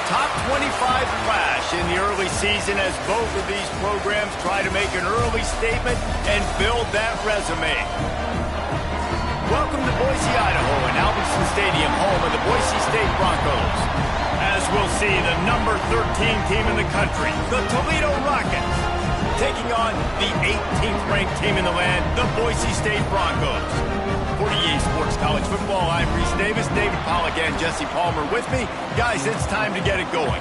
top 25 flash in the early season as both of these programs try to make an early statement and build that resume. Welcome to Boise, Idaho, and Albertson Stadium, home of the Boise State Broncos. As we'll see, the number 13 team in the country, the Toledo Rockets, taking on the 18th ranked team in the land, the Boise State Broncos. For EA Sports College Football, I'm Reese Davis, David Pollack, and Jesse Palmer with me. Guys, it's time to get it going.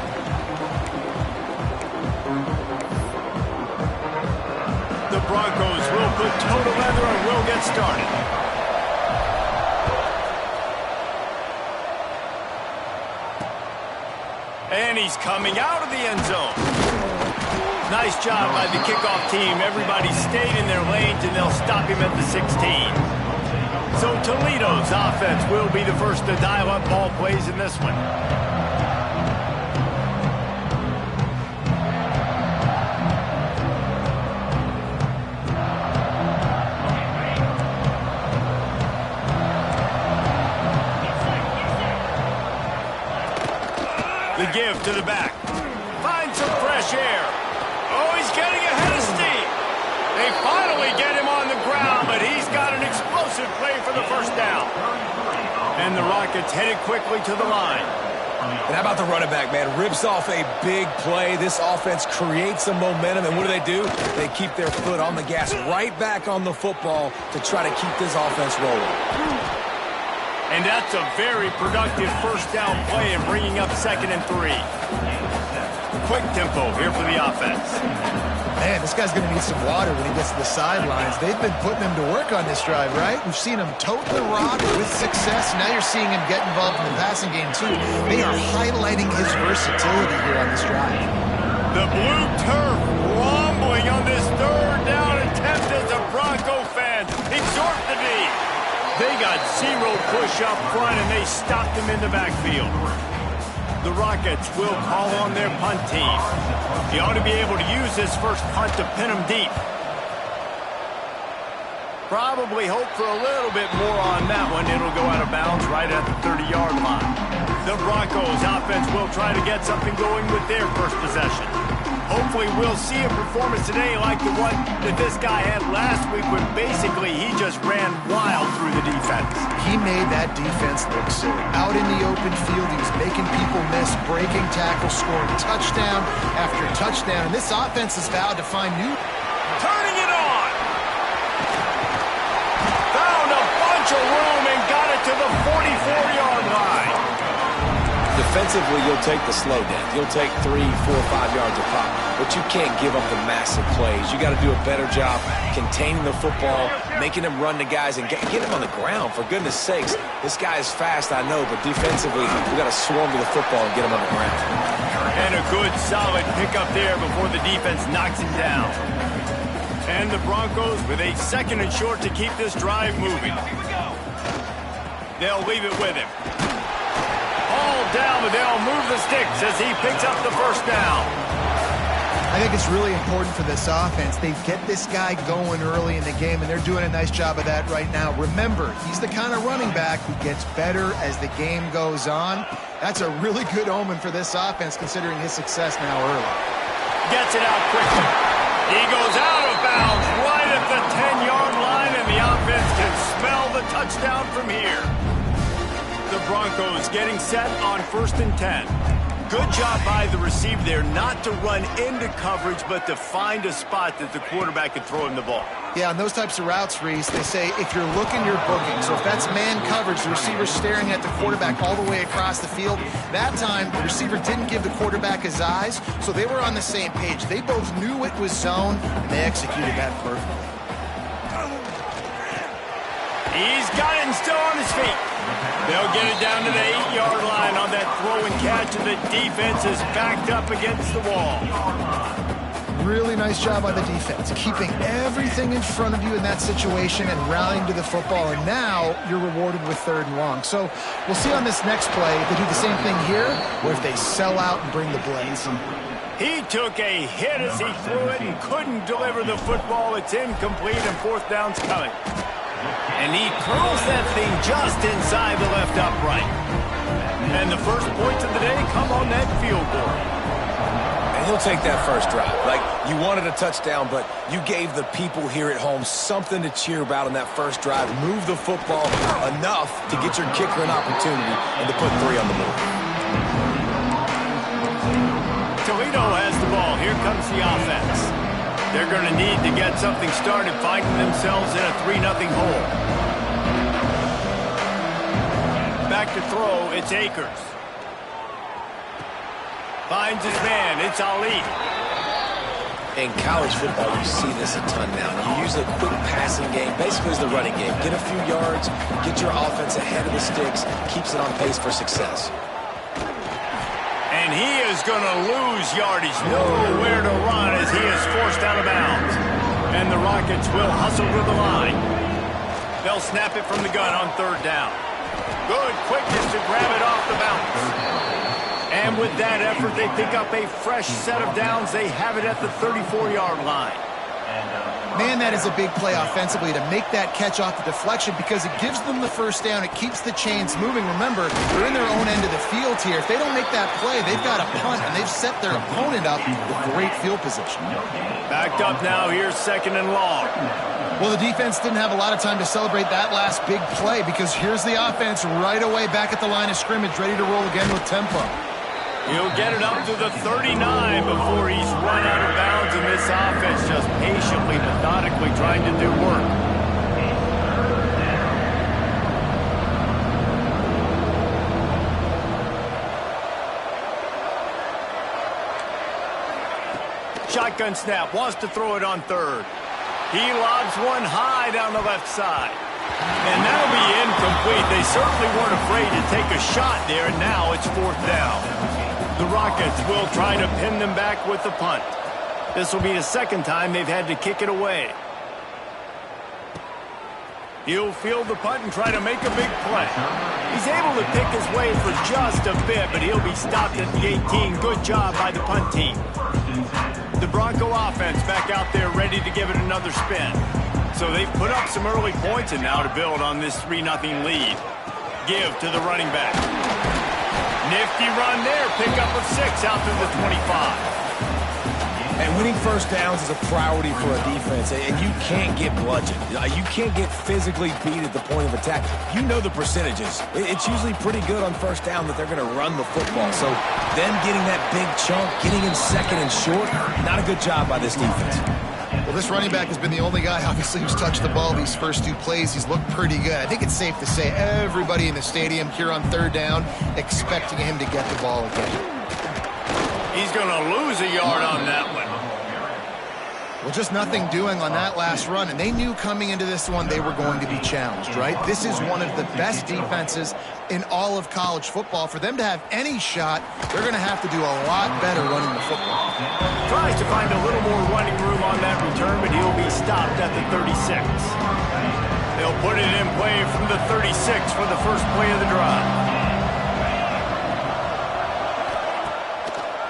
The Broncos will put toe to leather and will get started. And he's coming out of the end zone. Nice job by the kickoff team. Everybody stayed in their lanes, and they'll stop him at the 16. So Toledo's offense will be the first to dial up ball plays in this one. The give to the back. Finds some fresh air. Oh, he's getting ahead of steam. They finally get him on the ground, but he's got an explosive play for the first down. And the Rockets headed quickly to the line. And how about the running back, man? Rips off a big play. This offense creates some momentum, and what do? They keep their foot on the gas, right back on the football to try to keep this offense rolling. And that's a very productive first down play and bringing up 2nd and 3. Quick tempo here for the offense. Man, this guy's going to need some water when he gets to the sidelines. They've been putting him to work on this drive, right? We've seen him tote the rock with success. Now you're seeing him get involved in the passing game, too. They are highlighting his versatility here on this drive. The blue turf rumbling on this 3rd down attempt as the Bronco fans exhort the knee. They got zero push up front, and they stopped him in the backfield. The Rockets will call on their punt team. He ought to be able to use this first punt to pin him deep. Probably hope for a little bit more on that one. It'll go out of bounds right at the 30-yard line. The Broncos offense will try to get something going with their first possession. Hopefully we'll see a performance today like the one that this guy had last week when basically he just ran wild through the defense. He made that defense look silly. Out in the open field, he was making people miss, breaking tackles, scoring touchdown after touchdown. And this offense has vowed to find new... Turning it on! Found a bunch of room and got it to the 44-yard line. Defensively, you'll take the slow down. You'll take 3, 4, 5 yards a pop, but you can't give up the massive plays. You got to do a better job containing the football, making them run to guys, and get him on the ground. For goodness sakes, this guy is fast, I know, but defensively, we got to swarm to the football and get him on the ground. And a good, solid pickup there before the defense knocks him down. And the Broncos with a 2nd and short to keep this drive moving. They'll leave it with him. Down, but they'll move the sticks as he picks up the first down. I think it's really important for this offense. They get this guy going early in the game, and they're doing a nice job of that right now. Remember, he's the kind of running back who gets better as the game goes on. That's a really good omen for this offense, considering his success now early. Gets it out quickly. He goes out of bounds right at the 10-yard line, and the offense can smell the touchdown from here. The Broncos getting set on 1st and 10. Good job by the receiver there not to run into coverage, but to find a spot that the quarterback can throw him the ball. Yeah, on those types of routes, Reese, they say if you're looking, you're booking. So if that's man coverage, the receiver's staring at the quarterback all the way across the field. That time, the receiver didn't give the quarterback his eyes, so they were on the same page. They both knew it was zone, and they executed that perfectly. He's got it and still on his feet. They'll get it down to the 8-yard line on that throw and catch, and the defense is backed up against the wall. Really nice job by the defense, keeping everything in front of you in that situation and rallying to the football, and now you're rewarded with 3rd and long. So we'll see on this next play if they do the same thing here, or if they sell out and bring the blitz. He took a hit as he threw it and couldn't deliver the football. It's incomplete, and 4th down's coming. And he curls that thing just inside the left upright. And the first points of the day come on that field goal. And he'll take that first drive. Like, you wanted a touchdown, but you gave the people here at home something to cheer about on that first drive. Move the football enough to get your kicker an opportunity and to put 3 on the board. Toledo has the ball. Here comes the offense. They're going to need to get something started, finding themselves in a 3-0 hole. Back to throw, it's Akers. Finds his man, it's Ali. In college football, you see this a ton now. You use a quick passing game, basically as the running game. Get a few yards, get your offense ahead of the sticks, keeps it on pace for success. And he is going to lose yardage. Nowhere to run as he is forced out of bounds. And the Rockets will hustle to the line. They'll snap it from the gun on 3rd down. Good quickness to grab it off the bounce. And with that effort, they pick up a fresh set of downs. They have it at the 34-yard line. Man, that is a big play offensively to make that catch off the deflection because it gives them the first down. It keeps the chains moving. Remember, they're in their own end of the field here. If they don't make that play, they've got a punt, and they've set their opponent up with great field position. Backed up now. Here's 2nd and long. Well, the defense didn't have a lot of time to celebrate that last big play because here's the offense right away back at the line of scrimmage, ready to roll again with tempo. He'll get it up to the 39 before he's run out of bounds, and this offense just patiently, methodically trying to do work. Shotgun snap, wants to throw it on 3rd. He lobs one high down the left side. And that'll be incomplete. They certainly weren't afraid to take a shot there, and now it's 4th down. The Rockets will try to pin them back with the punt. This will be the 2nd time they've had to kick it away. He'll field the punt and try to make a big play. He's able to pick his way for just a bit, but he'll be stopped at the 18. Good job by the punt team. The Bronco offense back out there ready to give it another spin. So they've put up some early points and now to build on this 3-0 lead. Give to the running back. Nifty run there. Pickup of 6 out to the 25. And winning first downs is a priority for a defense, and you can't get bludgeoned. You can't get physically beat at the point of attack. You know the percentages. It's usually pretty good on first down that they're going to run the football. So them getting that big chunk, getting in 2nd and short, not a good job by this defense. Well, this running back has been the only guy, obviously, who's touched the ball these first 2 plays. He's looked pretty good. I think it's safe to say everybody in the stadium here on 3rd down expecting him to get the ball again. He's going to lose a yard on that one. Well, just nothing doing on that last run, and they knew coming into this one they were going to be challenged, right? This is one of the best defenses in all of college football. For them to have any shot, they're going to have to do a lot better running the football. Tries to find a little more running room on that return, but he'll be stopped at the 36. They'll put it in play from the 36 for the first play of the drive.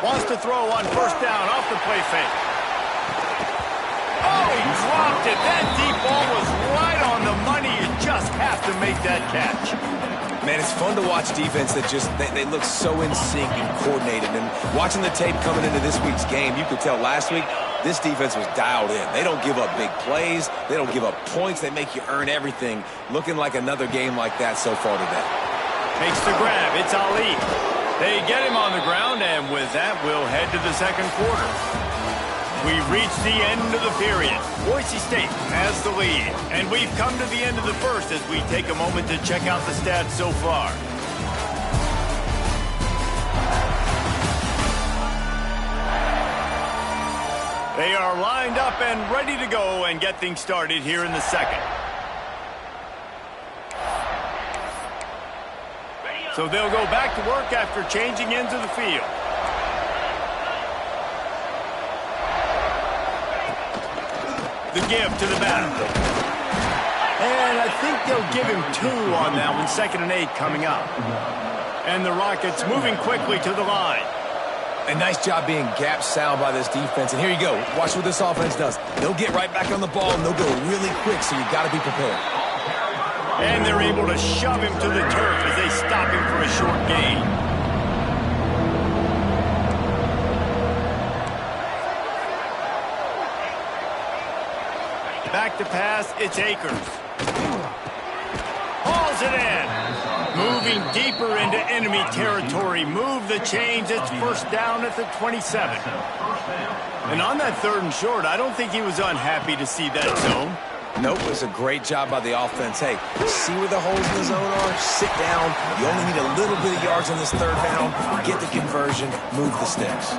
Wants to throw on 1st down off the play fake. Oh, he dropped it. That deep ball was right on the money. You just have to make that catch. Man, it's fun to watch defense that just, they look so in sync and coordinated. And watching the tape coming into this week's game, you could tell last week, this defense was dialed in. They don't give up big plays. They don't give up points. They make you earn everything. Looking like another game like that so far today. Makes the grab. It's Ali. They get him on the ground, and with that, we'll head to the 2nd quarter. We've reached the end of the period. Boise State has the lead, and we've come to the end of the first as we take a moment to check out the stats so far. They are lined up and ready to go and get things started here in the 2nd. So they'll go back to work after changing into the field. The give to the batter. And I think they'll give him 2 on that one. 2nd and 8 coming up. And the Rockets moving quickly to the line. A nice job being gap sound by this defense. And here you go. Watch what this offense does. They'll get right back on the ball, and they'll go really quick, so you got to be prepared. And they're able to shove him to the turf as they stop him for a short gain. Back to pass, it's Akers. Hauls it in. Moving deeper into enemy territory. Move the chains. It's first down at the 27. And on that 3rd and short, I don't think he was unhappy to see that zone. Nope, it was a great job by the offense. Hey, see where the holes in the zone are? Sit down. You only need a little bit of yards on this 3rd down. Get the conversion. Move the sticks.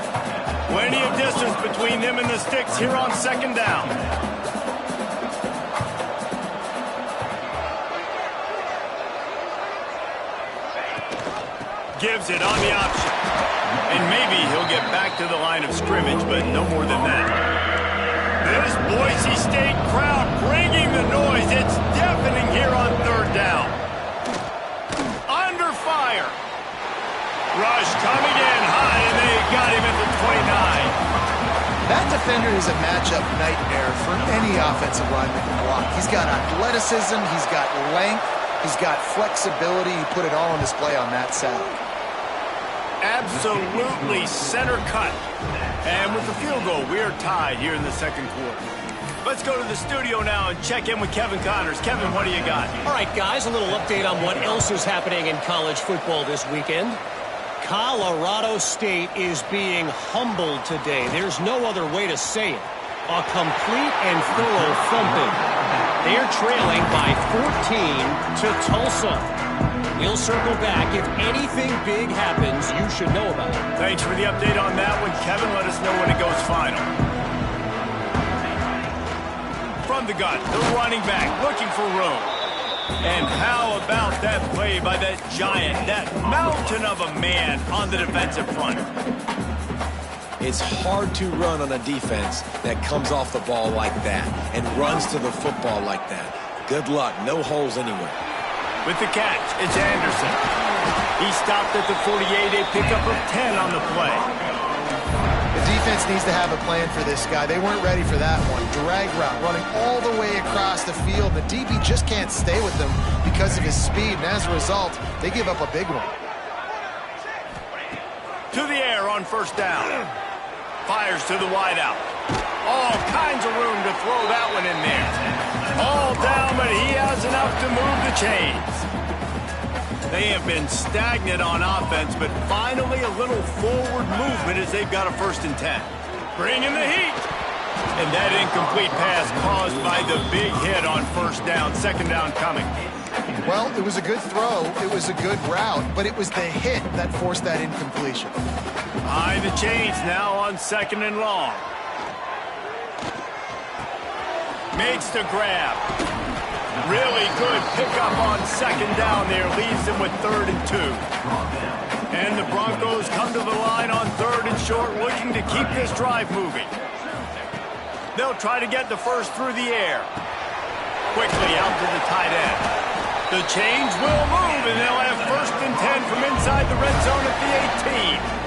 Plenty of distance between them and the sticks here on 2nd down. Gives it on the option. And maybe he'll get back to the line of scrimmage, but no more than that. This Boise State crowd bringing the noise. It's deafening here on 3rd down. Under fire. Rush coming in high, and they got him at the 29. That defender is a matchup nightmare for any offensive lineman to block. He's got athleticism, he's got length, he's got flexibility. He put it all on display on that sack. Absolutely center cut. And with the field goal, we are tied here in the 2nd quarter. Let's go to the studio now and check in with Kevin Connors. Kevin, what do you got? All right, guys, a little update on what else is happening in college football this weekend. Colorado State is being humbled today. There's no other way to say it. A complete and thorough thumping. They're trailing by 14 to Tulsa. We'll circle back. If anything big happens, you should know about it. Thanks for the update on that one, Kevin. Let us know when it goes final. From the gun, the running back looking for room. And how about that play by that giant, that mountain of a man on the defensive front? It's hard to run on a defense that comes off the ball like that and runs to the football like that. Good luck. No holes anywhere. With the catch, it's Anderson. He stopped at the 48, a pickup of 10 on the play. The defense needs to have a plan for this guy. They weren't ready for that one. Drag route, running all the way across the field. The DB just can't stay with them because of his speed, and as a result, they give up a big one. To the air on 1st down. Fires to the wideout. All kinds of room to throw that one in there. All down, but he has enough to move the chains. They have been stagnant on offense, but finally a little forward movement as they've got a 1st and 10. Bringing the heat. And that incomplete pass caused by the big hit on 1st down. 2nd down coming. Well, it was a good throw. It was a good route, but it was the hit that forced that incompletion. Behind the chains now on 2nd and long. Makes the grab. Really good pickup on 2nd down there. Leaves them with 3rd and 2. And the Broncos come to the line on 3rd and short, looking to keep this drive moving. They'll try to get the first through the air. Quickly out to the tight end. The chains will move, and they'll have 1st and 10 from inside the red zone at the 18.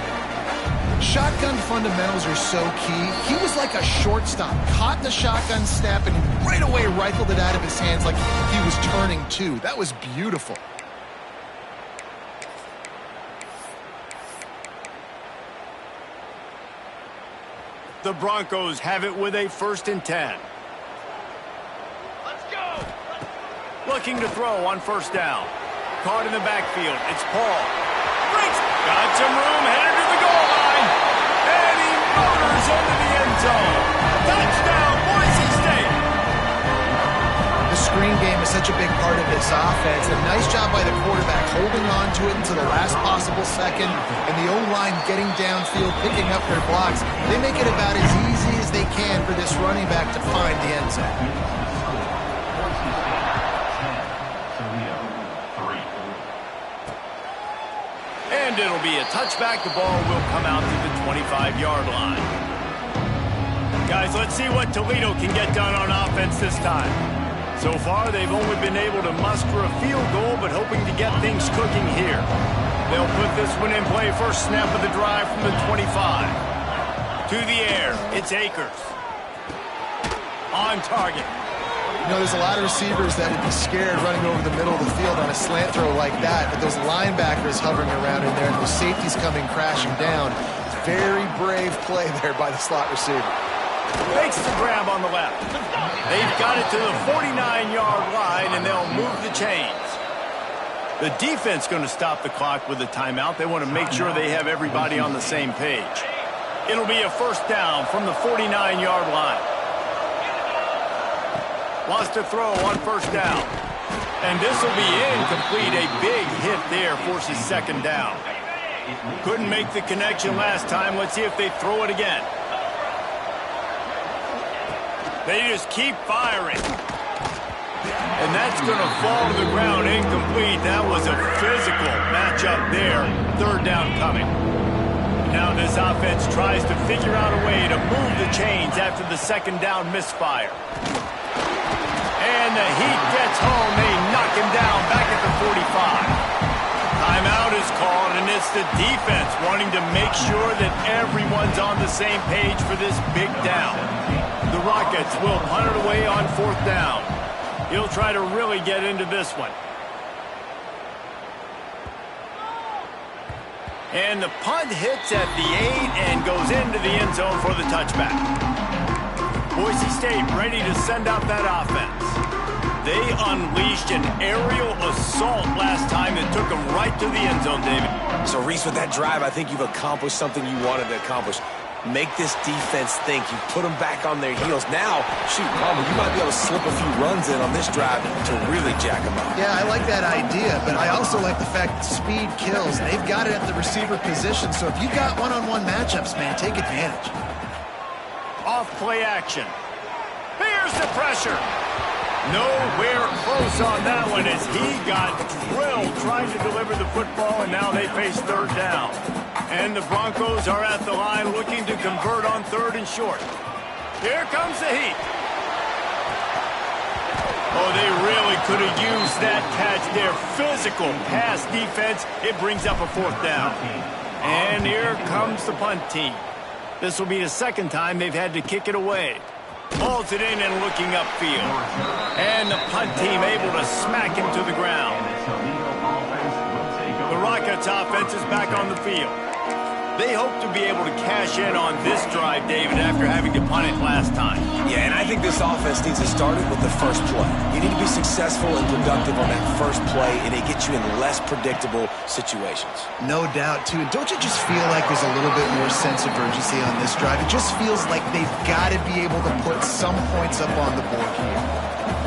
Shotgun fundamentals are so key. He was like a shortstop, caught the shotgun snap and right away rifled it out of his hands like he was turning two. That was beautiful. The Broncos have it with a 1st and 10. Let's go! Looking to throw on 1st down. Caught in the backfield. It's Paul. Got some room, headed to the goal line. And he motors into the end zone. Touchdown, Boise State. The screen game is such a big part of this offense. A nice job by the quarterback holding on to it until the last possible second. And the O-line getting downfield, picking up their blocks. They make it about as easy as they can for this running back to find the end zone. And it'll be a touchback. The ball will come out to the 25-yard line. Guys, let's see what Toledo can get done on offense this time. So far, they've only been able to muster a field goal, but hoping to get things cooking here. They'll put this one in play. First snap of the drive from the 25. To the air, it's Akers. On target. You know, there's a lot of receivers that would be scared running over the middle of the field on a slant throw like that, but those linebackers hovering around in there and those safeties coming crashing down. Very brave play there by the slot receiver. Makes the grab on the left. They've got it to the 49-yard line, and they'll move the chains. The defense going to stop the clock with a timeout. They want to make sure they have everybody on the same page. It'll be a first down from the 49-yard line. Wants to throw on first down. And this will be incomplete. A big hit there forces second down. Couldn't make the connection last time. Let's see if they throw it again. They just keep firing. And that's going to fall to the ground incomplete. That was a physical matchup there. Third down coming. Now this offense tries to figure out a way to move the chains after the second down misfire. And the Heat gets home. They knock him down back at the 45. Timeout is called, and it's the defense wanting to make sure that everyone's on the same page for this big down. The Rockets will punt it away on fourth down. He'll try to really get into this one. And the punt hits at the 8 and goes into the end zone for the touchback. Boise State ready to send out that offense. They unleashed an aerial assault last time that took them right to the end zone, David. So, Reese, with that drive, I think you've accomplished something you wanted to accomplish. Make this defense think. You put them back on their heels. Now, shoot, Palmer, you might be able to slip a few runs in on this drive to really jack them up. Yeah, I like that idea, but I also like the fact that speed kills. They've got it at the receiver position, so if you've got one-on-one matchups, man, take advantage. Off play action. Here's the pressure. Nowhere close on that one as he got drilled trying to deliver the football, and now they face third down. And the Broncos are at the line looking to convert on third and short. Here comes the Heat. Oh, they really could have used that catch there. Physical pass defense. It brings up a fourth down. And here comes the punt team. This will be the second time they've had to kick it away. Pulls it in and looking upfield. And the punt team able to smack him to the ground. The Rockets offense is back on the field. They hope to be able to cash in on this drive, David, after having to punt it last time. Yeah, and I think this offense needs to start it with the first play. You need to be successful and productive on that first play, and it gets you in less predictable situations. No doubt, too. Don't you just feel like there's a little bit more sense of urgency on this drive? It just feels like they've got to be able to put some points up on the board here.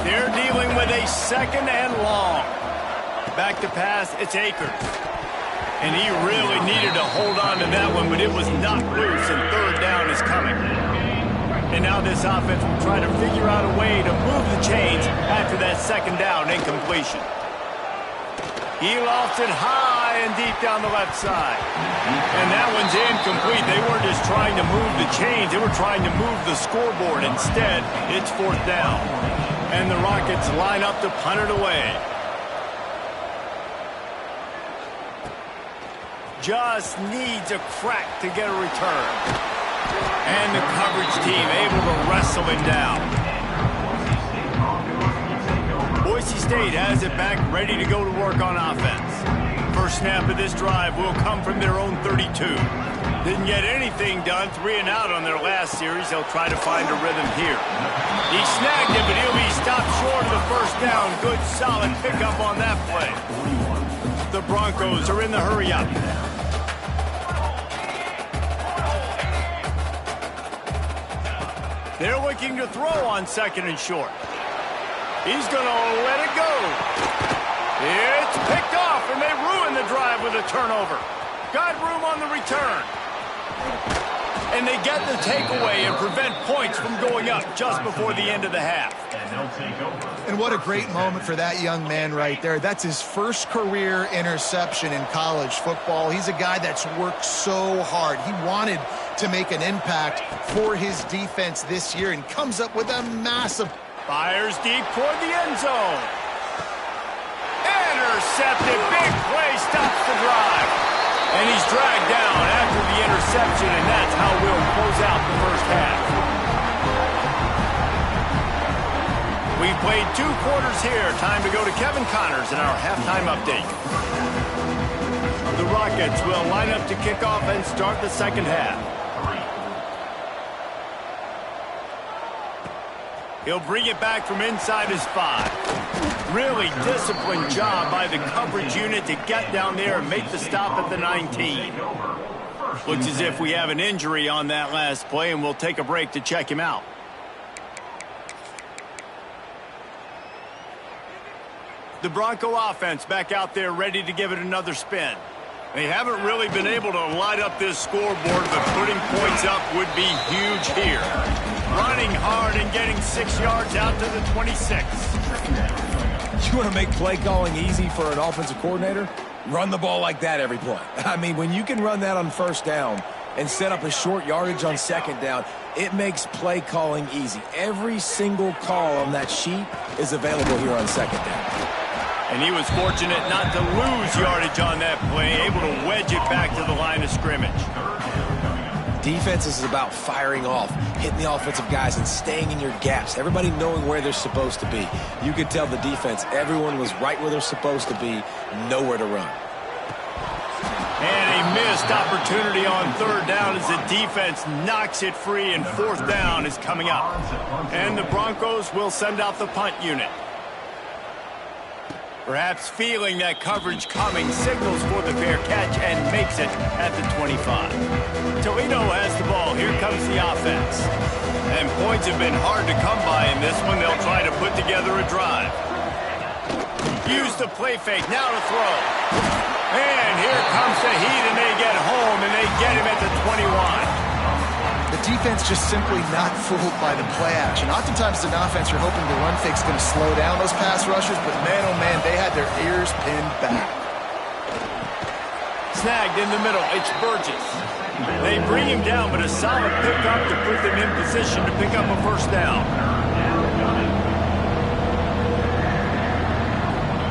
They're dealing with a second and long. Back to pass, it's Akers. And he really needed to hold on to that one, but it was knocked loose, and third down is coming. And now this offense will try to figure out a way to move the chains after that second down incompletion. He lofts it high and deep down the left side. And that one's incomplete. They weren't just trying to move the chains. They were trying to move the scoreboard. Instead, it's fourth down. And the Rockets line up to punt it away. Just needs a crack to get a return. And the coverage team able to wrestle him down. Boise State has it back, ready to go to work on offense. First snap of this drive will come from their own 32. Didn't get anything done, 3 and out on their last series. They'll try to find a rhythm here. He snagged it, but he'll be stopped short of the first down. Good, solid pickup on that play. The Broncos are in the hurry-up. They're looking to throw on second and short. He's going to let it go. It's picked off, and they ruin the drive with a turnover. Got room on the return. And they get the takeaway and prevent points from going up just before the end of the half. And what a great moment for that young man right there. That's his first career interception in college football. He's a guy that's worked so hard. He wanted to make an impact for his defense this year and comes up with a massive... Fires deep toward the end zone. Intercepted. Big play stops the drive. And he's dragged down after the interception, and that's how we'll close out the first half. We've played 2 quarters here. Time to go to Kevin Connors in our halftime update. The Rockets will line up to kick off and start the second half. He'll bring it back from inside his 5. Really disciplined job by the coverage unit to get down there and make the stop at the 19. Looks as if we have an injury on that last play, and we'll take a break to check him out. The Bronco offense back out there ready to give it another spin. They haven't really been able to light up this scoreboard, but putting points up would be huge here. Running hard and getting 6 yards out to the 26. You want to make play calling easy for an offensive coordinator? Run the ball like that every play. I mean, when you can run that on first down and set up a short yardage on second down, it makes play calling easy. Every single call on that sheet is available here on second down. And he was fortunate not to lose yardage on that play, able to wedge it back to the line of scrimmage. Defense is about firing off, hitting the offensive guys and staying in your gaps. Everybody knowing where they're supposed to be. You could tell the defense, everyone was right where they're supposed to be, nowhere to run. And a missed opportunity on third down as the defense knocks it free, and fourth down is coming up. And the Broncos will send out the punt unit. Perhaps feeling that coverage coming, signals for the fair catch and makes it at the 25. Toledo has the ball. Here comes the offense. And points have been hard to come by in this one. They'll try to put together a drive. Use the play fake. Now to throw. And here comes the heat, and they get home, and they get him at the 21. The defense just simply not fooled by the play action. Oftentimes, as an offense, you're hoping the run fake's going to slow down those pass rushers, but man, oh man, they had their ears pinned back. Snagged in the middle. It's Burgess. They bring him down, but a solid pickup to put them in position to pick up a first down.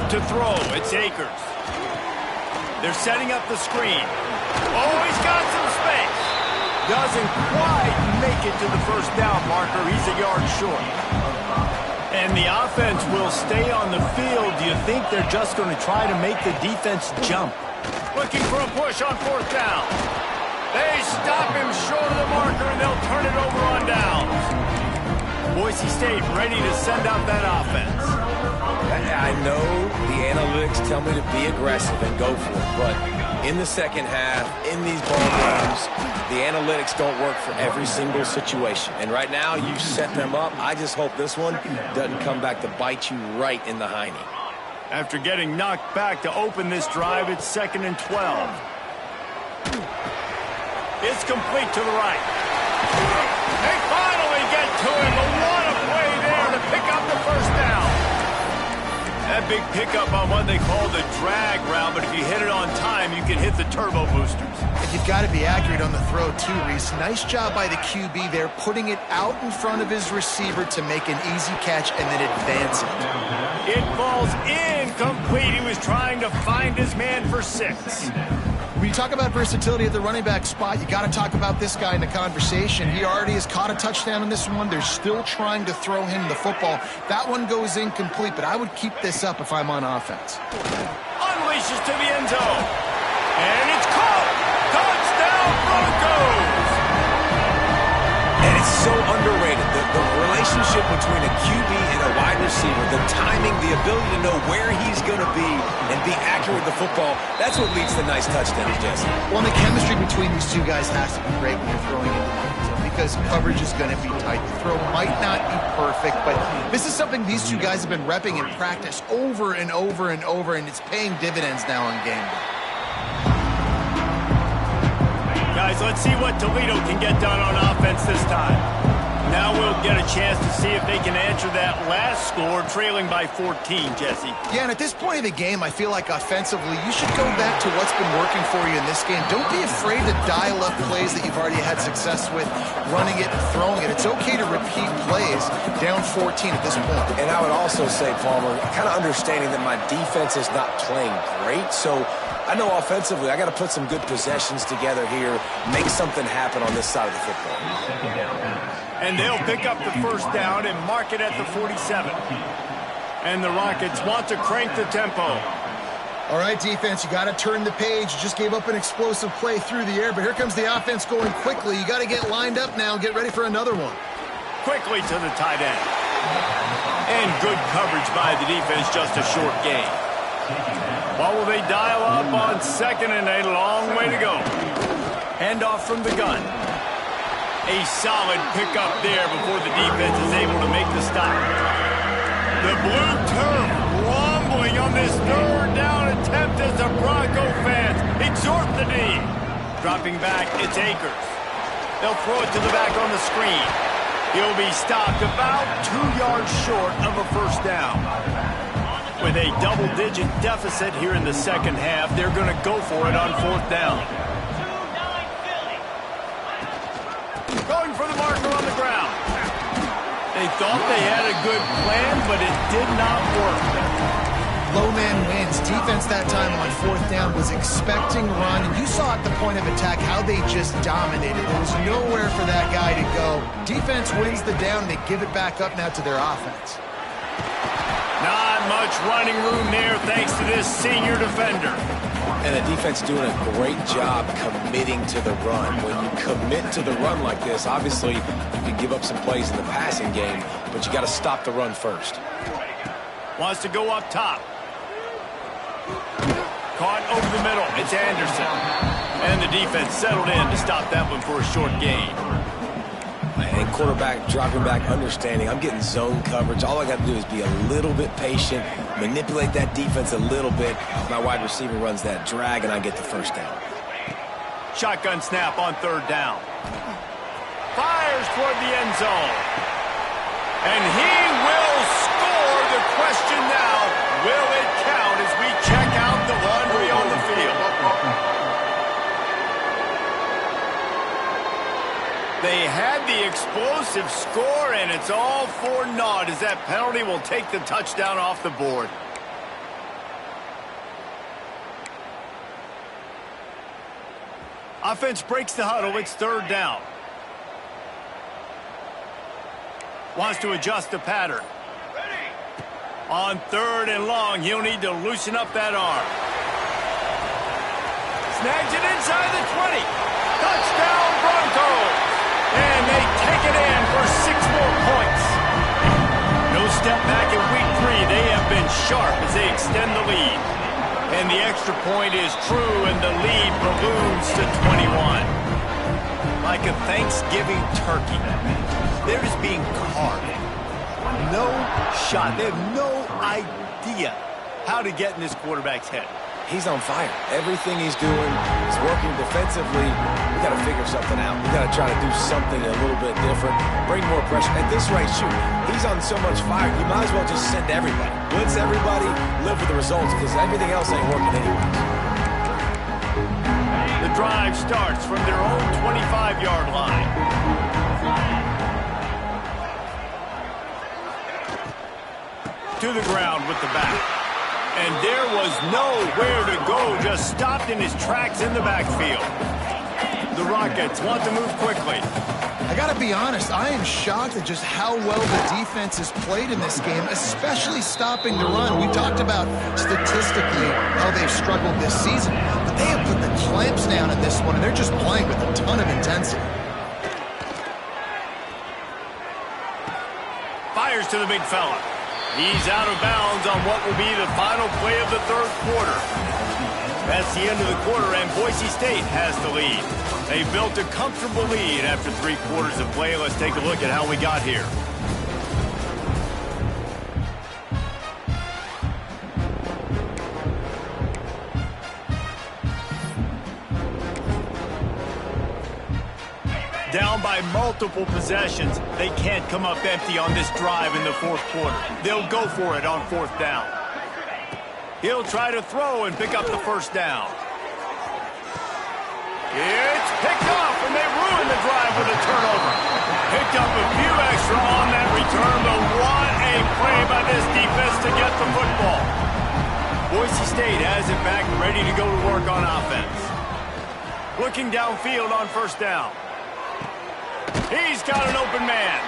To throw, it's Akers. They're setting up the screen. Oh, he's got some space. Doesn't quite make it to the first down marker. He's a yard short. And the offense will stay on the field. Do you think they're just going to try to make the defense jump? Looking for a push on fourth down. They stop him short of the marker, and they'll turn it over on downs. Boise State ready to send out that offense. I know the analytics tell me to be aggressive and go for it, but in the second half, in these ball games, the analytics don't work for every single situation. And right now, you've set them up. I just hope this one doesn't come back to bite you right in the hiney. After getting knocked back to open this drive, it's 2nd and 12. It's complete to the right. They finally get to him. What a play there to pick up the first down. That big pickup on what they call the drag route, but if you hit it on time, you can hit the turbo boosters. And you've got to be accurate on the throw, too, Reese. Nice job by the QB there, putting it out in front of his receiver to make an easy catch and then advance it. It falls incomplete. He was trying to find his man for 6. When you talk about versatility at the running back spot, you got to talk about this guy in the conversation. He already has caught a touchdown in this one. They're still trying to throw him the football. That one goes incomplete, but I would keep this up if I'm on offense. Unleashes to the end zone. And it's caught. Touchdown Broncos. And it's so underrated. The relationship between a QB and a wide receiver, the timing, the ability to know where he's going to be and be accurate with the football, that's what leads to nice touchdowns, Jesse. Well, the chemistry between these two guys has to be great when you're throwing into the end zone because coverage is going to be tight. The throw might not be perfect, but this is something these two guys have been repping in practice over and over and over, and it's paying dividends now on game day. Guys, let's see what Toledo can get done on offense this time. Now we'll get a chance to see if they can answer that last score, trailing by 14, Jesse. Yeah, and at this point of the game, I feel like offensively, you should go back to what's been working for you in this game. Don't be afraid to dial up plays that you've already had success with, running it and throwing it. It's okay to repeat plays down 14 at this point. And I would also say, Palmer, kind of understanding that my defense is not playing great, so I know offensively I got to put some good possessions together here, make something happen on this side of the football. And they'll pick up up the first down and mark it at the 47. And the Rockets want to crank the tempo. All right, defense, you got to turn the page. You just gave up an explosive play through the air, but here comes the offense going quickly. You got to get lined up now and get ready for another one. Quickly to the tight end. And good coverage by the defense, just a short gain. What will they dial up on second and a long way to go? Handoff from the gun. A solid pickup there before the defense is able to make the stop. The blue turf rumbling on this third down attempt as the Bronco fans exhort the D. Dropping back, it's Akers. They'll throw it to the back on the screen. He'll be stopped about 2 yards short of a first down. With a double-digit deficit here in the second half, they're going to go for it on fourth down. Going for the marker on the ground. They thought they had a good plan, but it did not work. Low man wins. Defense that time on fourth down was expecting run, and you saw at the point of attack how they just dominated. There was nowhere for that guy to go. Defense wins the down. They give it back up now to their offense. Not much running room there thanks to this senior defender. And the defense doing a great job committing to the run. When you commit to the run like this, obviously you can give up some plays in the passing game, but you got to stop the run first. Wants to go up top. Caught over the middle. It's Anderson. And the defense settled in to stop that one for a short gain. And quarterback dropping back, understanding I'm getting zone coverage. All I got to do is be a little bit patient, manipulate that defense a little bit. My wide receiver runs that drag, and I get the first down. Shotgun snap on third down. Fires toward the end zone. And he will score. The question now, will it count as we check out the laundry on the field? They had the explosive score, and it's all for naught as that penalty will take the touchdown off the board. Offense breaks the huddle. It's third down. Wants to adjust the pattern. On third and long, he'll need to loosen up that arm. Snags it inside the 20. Touchdown, Broncos! And they take it in for 6 more points. No step back in week 3. They have been sharp as they extend the lead. And the extra point is true, and the lead balloons to 21. Like a Thanksgiving turkey, they're just being carved. No shot. They have no idea how to get in this quarterback's head. He's on fire. Everything he's doing is working defensively. We got to figure something out. We got to try to do something a little bit different. Bring more pressure. At this rate, shoot, he's on so much fire, you might as well just send everybody. Blitz everybody, live with the results, because everything else ain't working anyways. The drive starts from their own 25-yard line. To the ground with the back. And there was nowhere to go, just stopped in his tracks in the backfield. The Rockets want to move quickly. I got to be honest, I am shocked at just how well the defense has played in this game, especially stopping the run. We talked about statistically how they've struggled this season, but they have put the clamps down in this one, and they're just playing with a ton of intensity. Fires to the big fella. He's out of bounds on what will be the final play of the third quarter. That's the end of the quarter, and Boise State has the lead. They built a comfortable lead after 3 quarters of play. Let's take a look at how we got here. Down by multiple possessions. They can't come up empty on this drive in the fourth quarter. They'll go for it on fourth down. He'll try to throw and pick up the first down. It's picked off, and they ruin the drive with a turnover. Picked up a few extra on that return, but what a play by this defense to get the football. Boise State has it back, ready to go to work on offense. Looking downfield on first down. He's got an open man.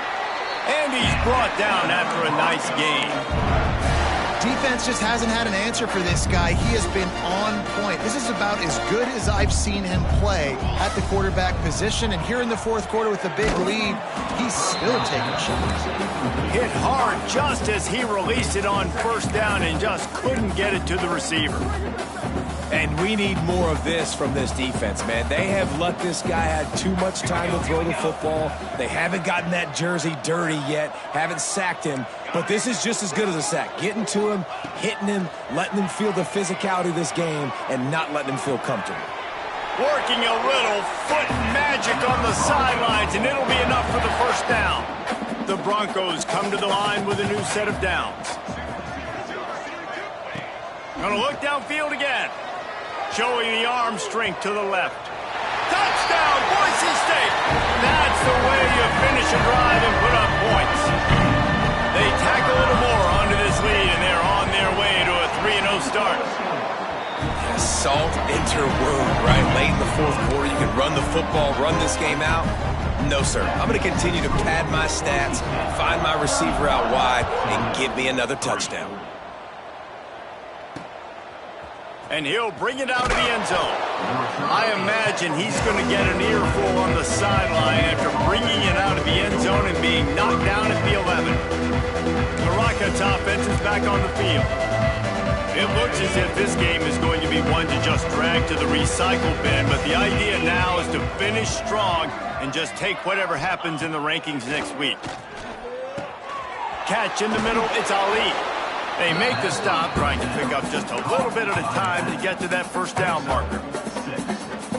brought down after a nice game. Defense just hasn't had an answer for this guy. He has been on point. This is about as good as I've seen him play at the quarterback position. And here in the fourth quarter with the big lead, he's still taking shots. Hit hard just as he released it on first down and just couldn't get it to the receiver. And we need more of this from this defense, man. They have let this guy have too much time to throw the football. They haven't gotten that jersey dirty yet, haven't sacked him. But this is just as good as a sack. Getting to him, hitting him, letting him feel the physicality of this game, and not letting him feel comfortable. Working a little foot magic on the sidelines, and it'll be enough for the first down. The Broncos come to the line with a new set of downs. Gonna look downfield again. Showing the arm strength to the left. Touchdown, Boise State! That's the way you finish a drive and put up points. They tack a little more onto this lead, and they're on their way to a 3-0 start. Salt into wound, right? Late in the fourth quarter, you can run the football, run this game out. No, sir. I'm going to continue to pad my stats, find my receiver out wide, and give me another touchdown. And he'll bring it out of the end zone. I imagine he's going to get an earful on the sideline after bringing it out of the end zone and being knocked down at the 11. The Rockets offense is back on the field. It looks as if this game is going to be one to just drag to the recycle bin, but the idea now is to finish strong and just take whatever happens in the rankings next week. Catch in the middle, it's Ali. They make the stop, trying to pick up just a little bit at a time to get to that first down marker.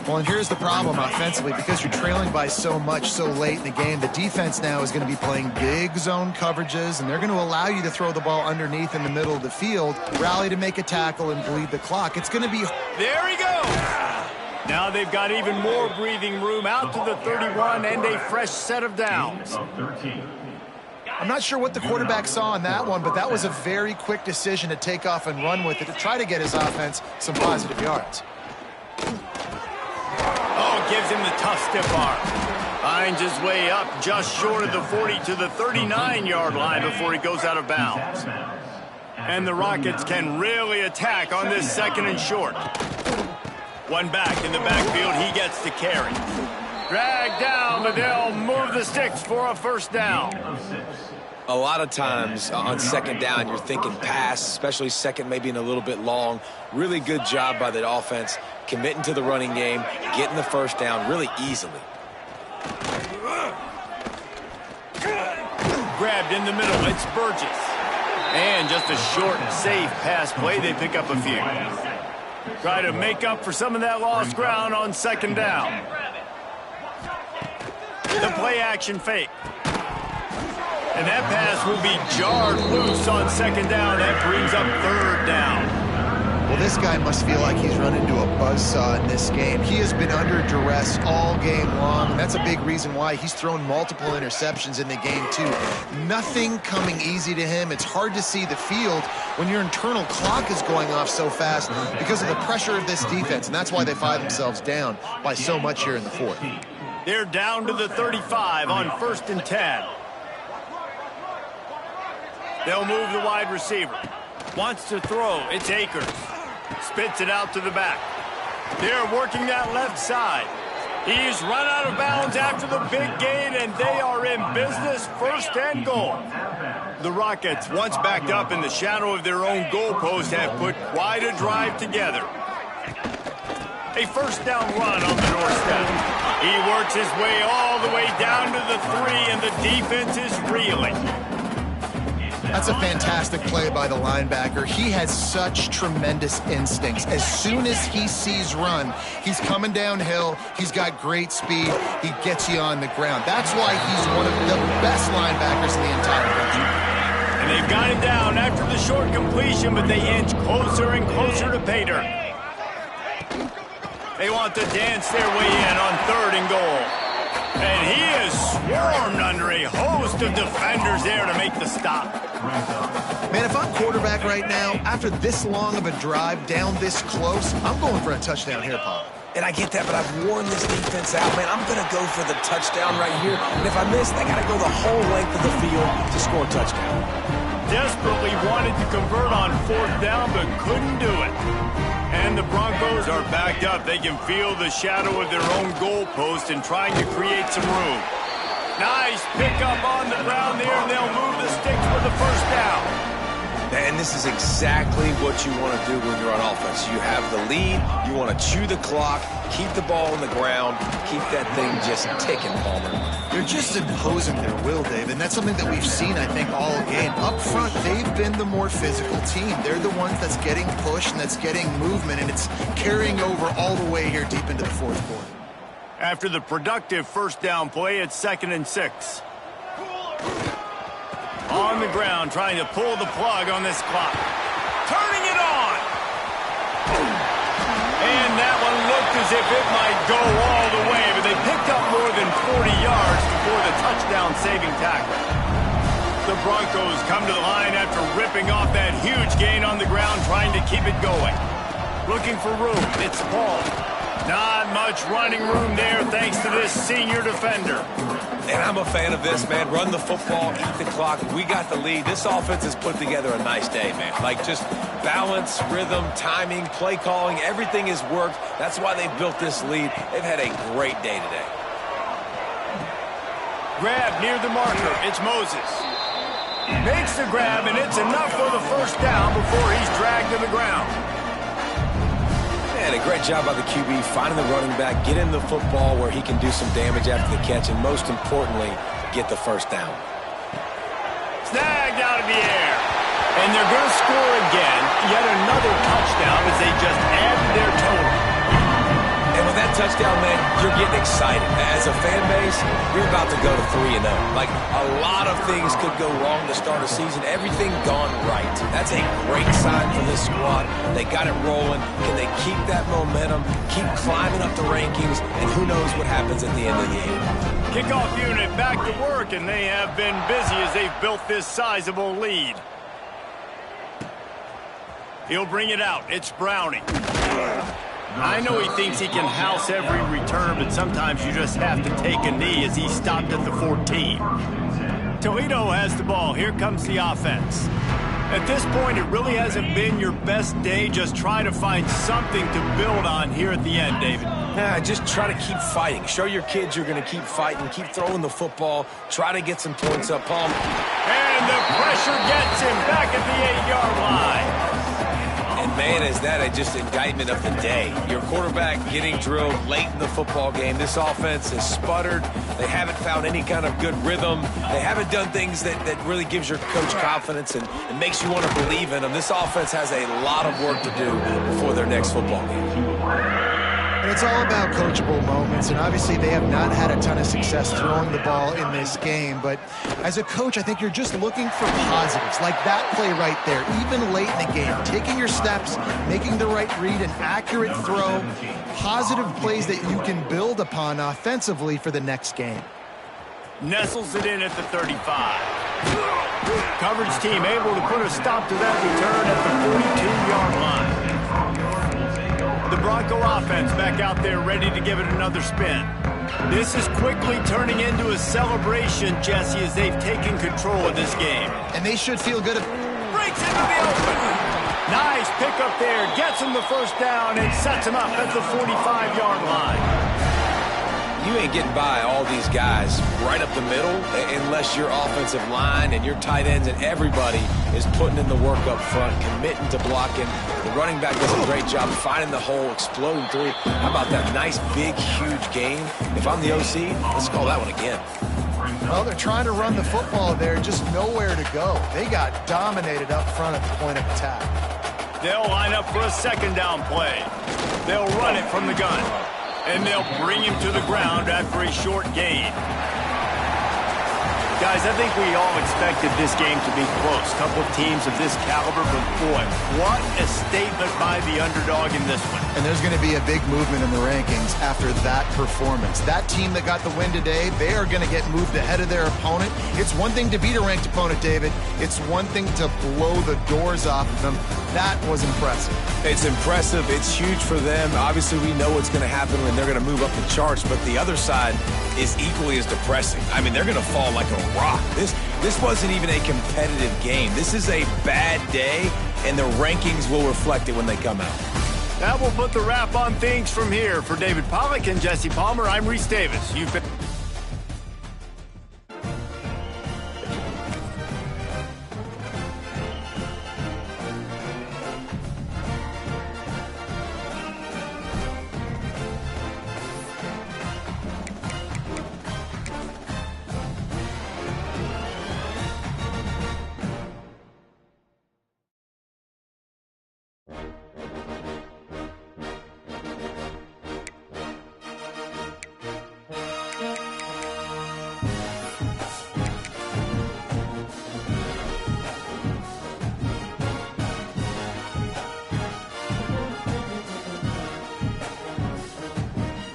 Well, and here's the problem offensively. Because you're trailing by so much so late in the game, the defense now is going to be playing big zone coverages, and they're going to allow you to throw the ball underneath in the middle of the field, rally to make a tackle, and bleed the clock. It's going to be... There he goes! Now they've got even more breathing room out to the 31 and a fresh set of downs. I'm not sure what the quarterback saw in that one, but that was a very quick decision to take off and run with it to try to get his offense some positive yards. Oh, gives him the tough stiff arm. Finds his way up just short of the 40 to the 39-yard line before he goes out of bounds. And the Rockets can really attack on this second and short. One back in the backfield, he gets to carry. Dragged down, but they'll move the sticks for a first down. A lot of times on second down, you're thinking pass, especially second maybe in a little bit long. Really good job by the offense, committing to the running game, getting the first down really easily. Grabbed in the middle, it's Burgess. And just a short, safe pass play, they pick up a few. Try to make up for some of that lost ground on second down. The play-action fake. And that pass will be jarred loose on second down. That brings up third down. Well, this guy must feel like he's run into a buzzsaw in this game. He has been under duress all game long, and that's a big reason why he's thrown multiple interceptions in the game, too. Nothing coming easy to him. It's hard to see the field when your internal clock is going off so fast because of the pressure of this defense, and that's why they find themselves down by so much here in the fourth. They're down to the 35 on 1st and 10. They'll move the wide receiver. Wants to throw. It's Akers. Spits it out to the back. They're working that left side. He's run out of bounds after the big gain, and they are in business, 1st and goal. The Rockets, once backed up in the shadow of their own goalpost, have put quite a drive together. A first down run on the doorstep. He works his way all the way down to the 3, and the defense is reeling. That's a fantastic play by the linebacker. He has such tremendous instincts. As soon as he sees run, he's coming downhill. He's got great speed. He gets you on the ground. That's why he's one of the best linebackers in the entire country. And they've got him down after the short completion, but they inch closer and closer to pay dirt. They want to dance their way in on 3rd and goal. And he is swarmed under a host of defenders there to make the stop. Man, if I'm quarterback right now, after this long of a drive down this close, I'm going for a touchdown here, Paul. And I get that, but I've worn this defense out, man. I'm going to go for the touchdown right here. And if I miss, I got to go the whole length of the field to score a touchdown. Desperately wanted to convert on 4th down, but couldn't do it. And the Broncos are backed up. They can feel the shadow of their own goalpost and trying to create some room. Nice pickup on the ground there, and they'll move the sticks for the first down. And this is exactly what you want to do when you're on offense. You have the lead, you want to chew the clock, keep the ball on the ground, keep that thing just ticking, Palmer. They're just imposing their will, Dave, and that's something that we've seen, I think, all game. Up front, they've been the more physical team. They're the ones that's getting pushed and that's getting movement, and it's carrying over all the way here deep into the 4th quarter. After the productive first down play, it's 2nd and 6. On the ground, trying to pull the plug on this clock. Turning it on! And that one looked as if it might go all the way, but they picked up more than 40 yards before the touchdown-saving tackle. The Broncos come to the line after ripping off that huge gain on the ground, trying to keep it going. Looking for room, it's Paul. Not much running room there thanks to this senior defender. And I'm a fan of this, man. Run the football, eat the clock. We got the lead. This offense has put together a nice day, man. Like, just balance, rhythm, timing, play calling, everything has worked. That's why they built this lead. They've had a great day today. Grab near the marker. It's Moses. Makes the grab, and it's enough for the first down before he's dragged to the ground. And a great job by the QB finding the running back, get him the football where he can do some damage after the catch, and most importantly, get the first down. Snagged out of the air. And they're going to score again. Yet another touchdown as they just added their total. And with that touchdown, man, you're getting excited. As a fan base, you're about to go to 3-0. Like, a lot of things could go wrong to start a season. Everything gone right. That's a great sign for this squad. They got it rolling. Can they keep that momentum, keep climbing up the rankings, and who knows what happens at the end of the year. Kickoff unit back to work, and they have been busy as they've built this sizable lead. He'll bring it out. It's Browning. I know he thinks he can house every return, but sometimes you just have to take a knee as he stopped at the 14. Toledo has the ball. Here comes the offense. At this point, it really hasn't been your best day. Just try to find something to build on here at the end, David. Yeah, just try to keep fighting. Show your kids you're going to keep fighting. Keep throwing the football. Try to get some points up, Palm. And the pressure gets him back at the 8-yard line. And, man, is that just indictment of the day. Your quarterback getting drilled late in the football game. This offense has sputtered. They haven't found any kind of good rhythm. They haven't done things that really gives your coach confidence and makes you want to believe in them. This offense has a lot of work to do before their next football game. And it's all about coachable moments, and obviously they have not had a ton of success throwing the ball in this game, but as a coach, I think you're just looking for positives, like that play right there, even late in the game, taking your steps, making the right read, an accurate throw, positive plays that you can build upon offensively for the next game. Nestles it in at the 35. Coverage team able to put a stop to that return at the 42-yard line. The Bronco offense back out there ready to give it another spin. This is quickly turning into a celebration, Jesse, as they've taken control of this game. And they should feel good. Breaks into the open. Nice pickup there. Gets him the first down and sets him up at the 45-yard line. You ain't getting by all these guys right up the middle unless your offensive line and your tight ends and everybody is putting in the work up front, committing to blocking. The running back does a great job finding the hole, exploding through. How about that nice, big, huge gain? If I'm the OC, let's call that one again. Well, they're trying to run the football there, just nowhere to go. They got dominated up front at the point of attack. They'll line up for a second down play. They'll run it from the gun. And they'll bring him to the ground after a short gain. Guys, I think we all expected this game to be close. Couple of teams of this caliber, but boy, what a statement by the underdog in this one. And there's going to be a big movement in the rankings after that performance. That team that got the win today, they are going to get moved ahead of their opponent. It's one thing to beat a ranked opponent, David. It's one thing to blow the doors off of them. That was impressive. It's impressive. It's huge for them. Obviously, we know what's going to happen when they're going to move up the charts, but the other side is equally as depressing. I mean, they're going to fall like a rock. This wasn't even a competitive game. This is a bad day, and the rankings will reflect it when they come out. That will put the wrap on things from here. For David Pollack and Jesse Palmer, I'm Reese Davis. You've been